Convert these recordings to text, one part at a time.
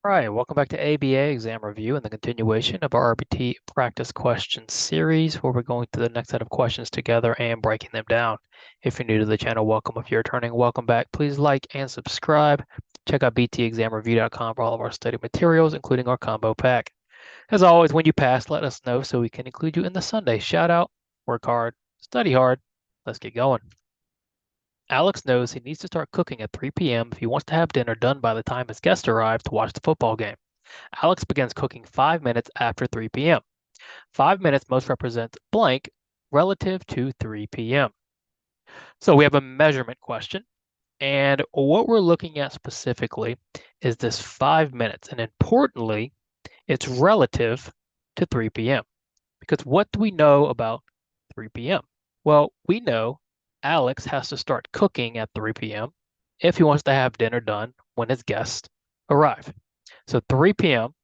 All right, welcome back to ABA exam review and the continuation of our RBT practice question series where we're going through the next set of questions together and breaking them down. If you're new to the channel, welcome. If you're returning, welcome back. Please like and subscribe. Check out btexamreview.com for all of our study materials, including our combo pack. As always, when you pass, let us know so we can include you in the Sunday shout out. Work hard, study hard. Let's get going. Alex knows he needs to start cooking at 3 p.m. if he wants to have dinner done by the time his guests arrive to watch the football game. Alex begins cooking 5 minutes after 3 p.m. 5 minutes most represents blank relative to 3 p.m. So we have a measurement question. And what we're looking at specifically is this 5 minutes. And importantly, it's relative to 3 p.m. Because what do we know about 3 p.m.? Well, we know Alex has to start cooking at 3 p.m. if he wants to have dinner done when his guests arrive. So 3 p.m.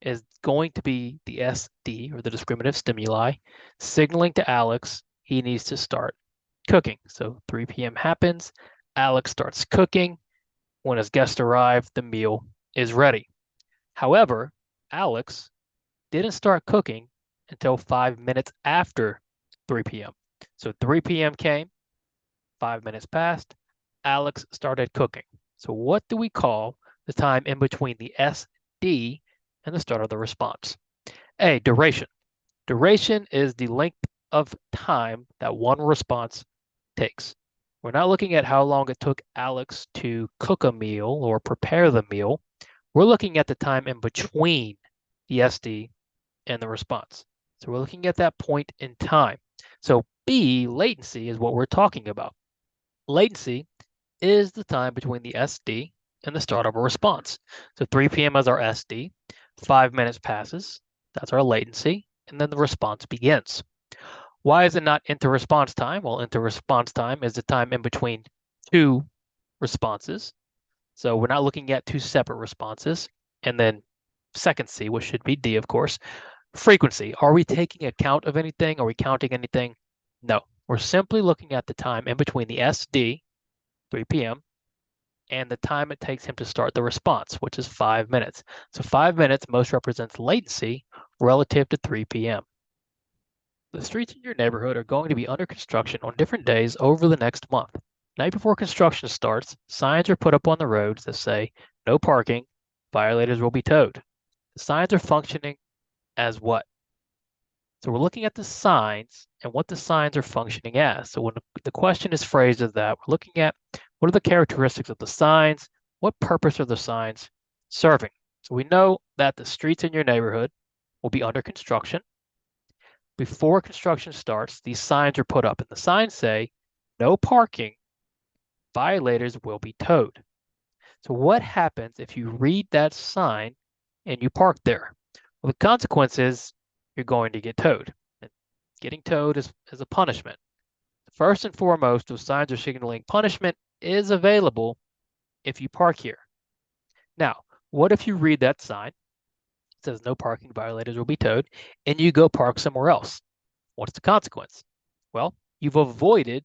is going to be the SD, or the discriminative stimuli, signaling to Alex he needs to start cooking. So 3 p.m. happens, Alex starts cooking. When his guests arrive, the meal is ready. However, Alex didn't start cooking until 5 minutes after 3 p.m. So 3 p.m. came, 5 minutes passed, Alex started cooking. So what do we call the time in between the SD and the start of the response? A, duration. Duration is the length of time that one response takes. We're not looking at how long it took Alex to cook a meal or prepare the meal. We're looking at the time in between the SD and the response. So we're looking at that point in time. So B, latency, is what we're talking about. Latency is the time between the SD and the start of a response. So 3 p.m. is our SD, 5 minutes passes, that's our latency, and then the response begins. Why is it not inter-response time? Well, inter-response time is the time in between two responses. So we're not looking at two separate responses. And then second C, which should be D, of course. Frequency. Are we taking account of anything? Are we counting anything? No. We're simply looking at the time in between the SD, 3 p.m., and the time it takes him to start the response, which is 5 minutes. So 5 minutes most represents latency relative to 3 p.m. The streets in your neighborhood are going to be under construction on different days over the next month. Night before construction starts, signs are put up on the roads that say, no parking, violators will be towed. The signs are functioning as what? So we're looking at the signs and what the signs are functioning as. So when the question is phrased as that, we're looking at what are the characteristics of the signs? What purpose are the signs serving? So we know that the streets in your neighborhood will be under construction. Before construction starts, these signs are put up, and the signs say, no parking, violators will be towed. So what happens if you read that sign and you park there? Well, the consequence is you're going to get towed. And getting towed is a punishment. First and foremost, those signs are signaling punishment is available if you park here. Now, what if you read that sign? It says no parking, violators will be towed, and you go park somewhere else. What's the consequence? Well, you've avoided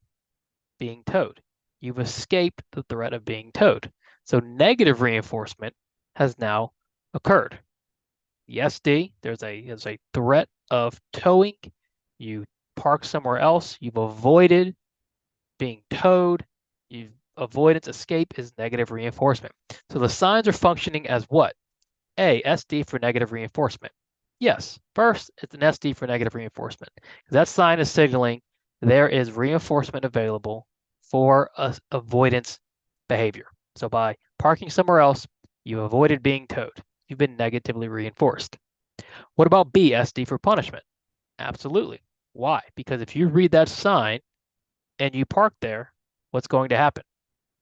being towed. You've escaped the threat of being towed. So negative reinforcement has now occurred. The SD, there's a threat of towing. You park somewhere else. You've avoided being towed. Avoidance, escape is negative reinforcement. So the signs are functioning as what? A, SD for negative reinforcement. Yes, first, it's an SD for negative reinforcement. That sign is signaling there is reinforcement available for avoidance behavior. So by parking somewhere else, you avoided being towed. You've been negatively reinforced. What about B, SD for punishment? Absolutely. Why? Because if you read that sign and you park there, what's going to happen?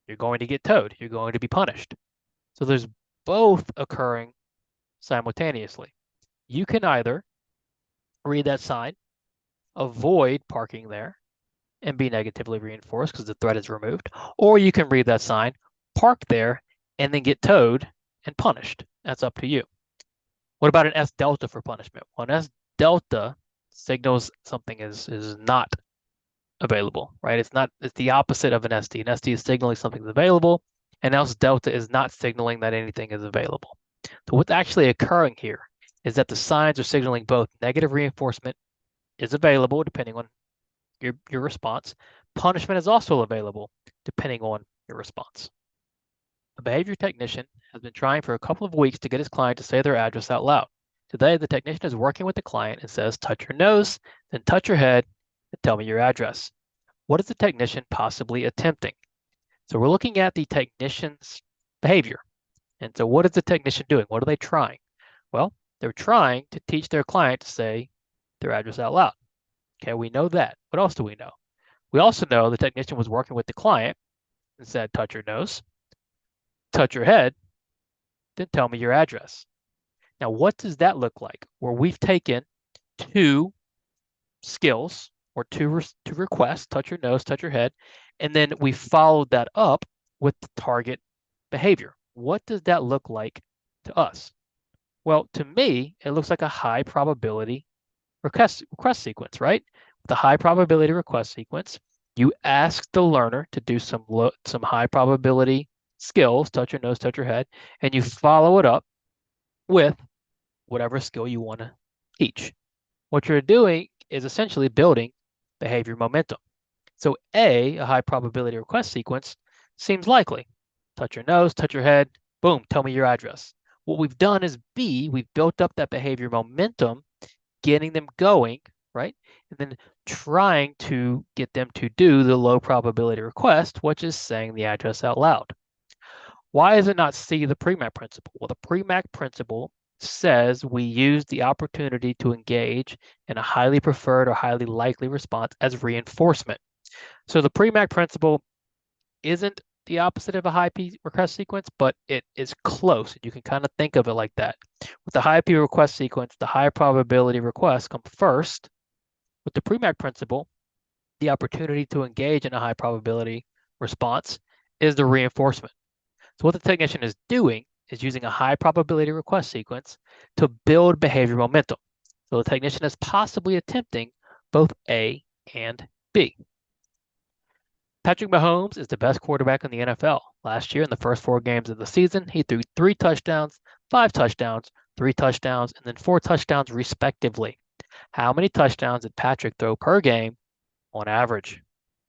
You're going to get towed. You're going to be punished. So there's both occurring simultaneously. You can either read that sign, avoid parking there, and be negatively reinforced because the threat is removed, or you can read that sign, park there, and then get towed and punished. That's up to you. What about an S delta for punishment? Well, an S delta signals something is not available, right? It's the opposite of an SD. An SD is signaling something's available, and else delta is not signaling that anything is available. So what's actually occurring here is that the signs are signaling both negative reinforcement is available depending on your response. Punishment is also available depending on your response. A behavior technician has been trying for a couple of weeks to get his client to say their address out loud. Today, the technician is working with the client and says, touch your nose, then touch your head, and tell me your address. What is the technician possibly attempting? So we're looking at the technician's behavior. And so what is the technician doing? What are they trying? Well, they're trying to teach their client to say their address out loud. Okay, we know that. What else do we know? We also know the technician was working with the client and said, touch your nose, touch your head, then tell me your address. Now, what does that look like? Where we've taken two skills or two requests, touch your nose, touch your head, and then we followed that up with the target behavior. What does that look like to us? Well, to me, it looks like a high probability request sequence, right? With a high probability request sequence, you ask the learner to do some high probability skills, touch your nose, touch your head, and you follow it up with whatever skill you want to teach. What you're doing is essentially building behavior momentum. So a high probability request sequence seems likely. Touch your nose, touch your head, boom, tell me your address. What we've done is B, we've built up that behavior momentum, getting them going, right? And then trying to get them to do the low probability request, which is saying the address out loud. Why is it not C, the PREMAC principle? Well, the PREMAC principle says we use the opportunity to engage in a highly preferred or highly likely response as reinforcement. So the PREMAC principle isn't the opposite of a high P request sequence, but it is close. You can kind of think of it like that. With the high P request sequence, the high probability requests come first. With the PREMAC principle, the opportunity to engage in a high probability response is the reinforcement. So what the technician is doing is using a high probability request sequence to build behavior momentum. So the technician is possibly attempting both A and B. Patrick Mahomes is the best quarterback in the NFL. Last year, in the first 4 games of the season, he threw 3 touchdowns, 5 touchdowns, 3 touchdowns, and then 4 touchdowns respectively. How many touchdowns did Patrick throw per game on average?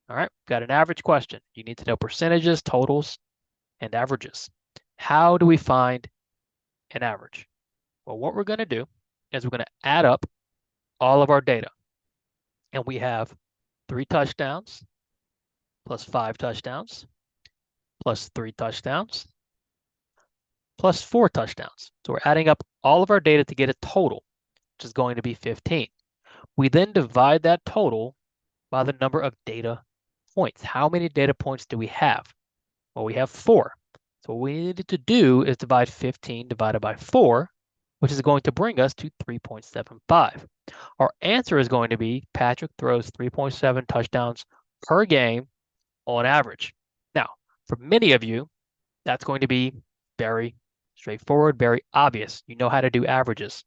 All right, got an average question. You need to know percentages, totals, and averages. How do we find an average? Well, what we're going to do is we're going to add up all of our data. And we have 3 touchdowns, plus 5 touchdowns, plus 3 touchdowns, plus 4 touchdowns. So we're adding up all of our data to get a total, which is going to be 15. We then divide that total by the number of data points. How many data points do we have? Well, we have 4. So what we needed to do is divide 15 divided by 4, which is going to bring us to 3.75. Our answer is going to be Patrick throws 3.7 touchdowns per game on average. Now, for many of you, that's going to be very straightforward, very obvious. You know how to do averages.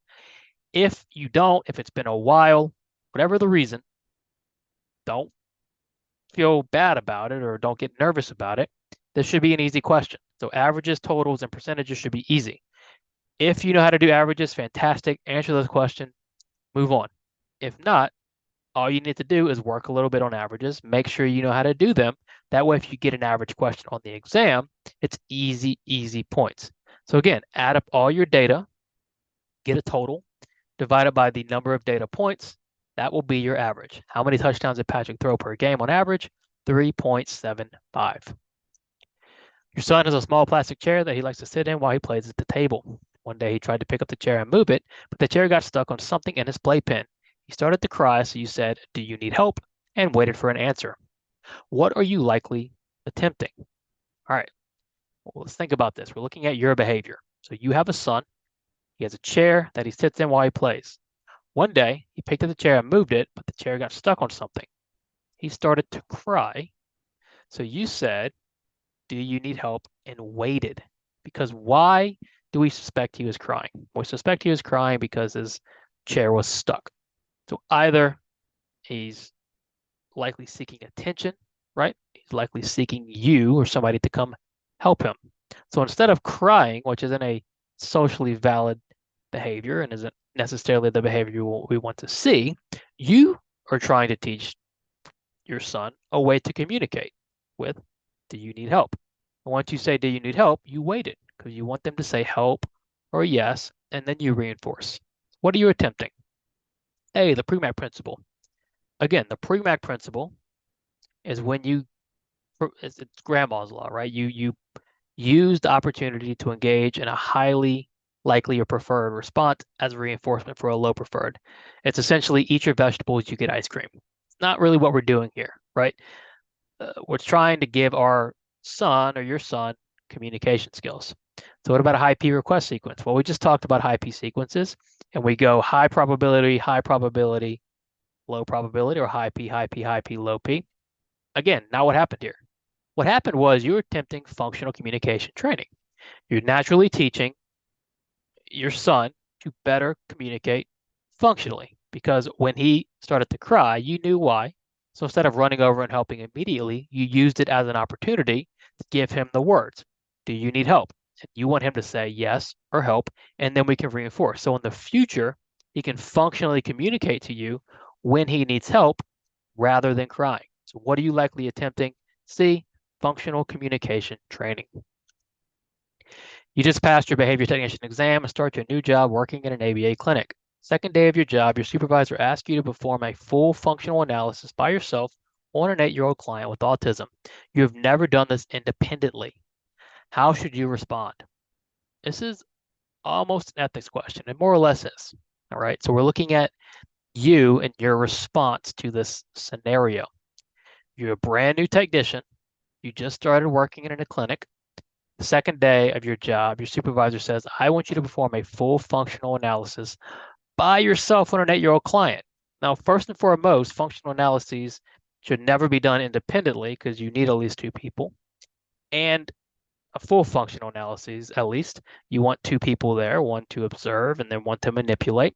If you don't, if it's been a while, whatever the reason, don't feel bad about it or don't get nervous about it. This should be an easy question. So averages, totals, and percentages should be easy. If you know how to do averages, fantastic. Answer this question, move on. If not, all you need to do is work a little bit on averages. Make sure you know how to do them. That way, if you get an average question on the exam, it's easy, easy points. So again, add up all your data, get a total, divide it by the number of data points. That will be your average. How many touchdowns did Patrick throw per game on average? 3.75. Your son has a small plastic chair that he likes to sit in while he plays at the table. One day he tried to pick up the chair and move it, but the chair got stuck on something in his playpen. He started to cry, so you said, "Do you need help?" and waited for an answer. What are you likely attempting? All right, well, let's think about this. We're looking at your behavior. So you have a son. He has a chair that he sits in while he plays. One day, he picked up the chair and moved it, but the chair got stuck on something. He started to cry. So you said, "Do you need help?" and waited. Because why do we suspect he was crying? We suspect he was crying because his chair was stuck. So either he's likely seeking attention, right? He's likely seeking you or somebody to come help him. So instead of crying, which is in a socially valid behavior and isn't necessarily the behavior we want to see, you are trying to teach your son a way to communicate with, do you need help? And once you say, do you need help? You wait it because you want them to say help or yes, and then you reinforce. What are you attempting? A, the pre-MAC principle. Again, the pre-MAC principle is when it's grandma's law, right? You use the opportunity to engage in a highly likely or preferred response as reinforcement for a low preferred. It's essentially eat your vegetables, you get ice cream. It's not really what we're doing here, right? We're trying to give our son or your son communication skills. So what about a high P request sequence? Well, we just talked about high P sequences, and we go high probability, low probability, or high P, high P, high P, low P. Again, now what happened here? What happened was you were attempting functional communication training. You're naturally teaching your son to better communicate functionally because when he started to cry, you knew why. So instead of running over and helping immediately, you used it as an opportunity to give him the words. Do you need help? And you want him to say yes or help, and then we can reinforce. So in the future, he can functionally communicate to you when he needs help rather than crying. So what are you likely attempting? C, functional communication training. You just passed your behavior technician exam and start your new job working in an ABA clinic. Second day of your job, your supervisor asks you to perform a full functional analysis by yourself on an 8-year-old client with autism. You have never done this independently. How should you respond? This is almost an ethics question. It more or less is. All right. So we're looking at you and your response to this scenario. You're a brand new technician. You just started working in a clinic. The second day of your job, your supervisor says, I want you to perform a full functional analysis by yourself on an 8-year-old client. Now, first and foremost, functional analyses should never be done independently because you need at least 2 people. And a full functional analysis, at least, you want 2 people there, one to observe and then one to manipulate.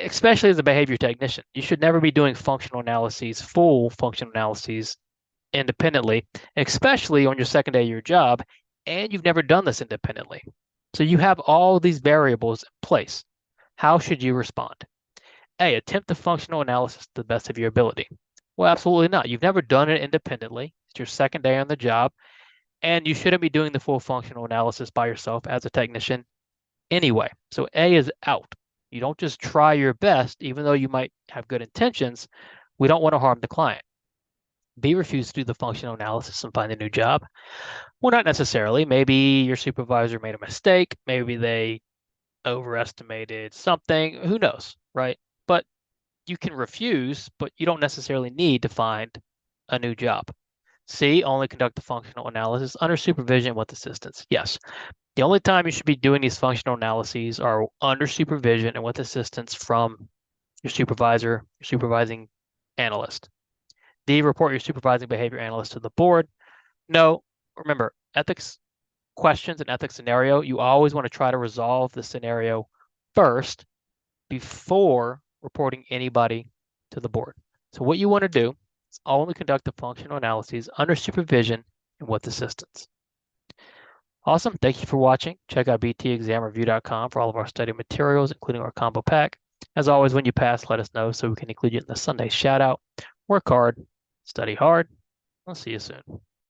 Especially as a behavior technician, you should never be doing functional analyses, full functional analyses independently, especially on your second day of your job, and you've never done this independently. So you have all these variables in place. How should you respond? A, attempt the functional analysis to the best of your ability. Well, absolutely not. You've never done it independently. It's your second day on the job, and you shouldn't be doing the full functional analysis by yourself as a technician anyway. So A is out. You don't just try your best, even though you might have good intentions. We don't want to harm the client. B, refuse to do the functional analysis and find a new job. Well, not necessarily. Maybe your supervisor made a mistake. Maybe they overestimated something. Who knows, right? But you can refuse, but you don't necessarily need to find a new job. C, only conduct the functional analysis under supervision with assistance. Yes. The only time you should be doing these functional analyses are under supervision and with assistance from your supervisor, your supervising analyst. D, report your supervising behavior analyst to the board. No, remember, ethics questions and ethics scenario, you always want to try to resolve the scenario first before reporting anybody to the board. So what you want to do is only conduct the functional analyses under supervision and with assistance. Awesome. Thank you for watching. Check out btexamreview.com for all of our study materials, including our combo pack. As always, when you pass, let us know so we can include you in the Sunday shout out. Work hard, study hard. I'll see you soon.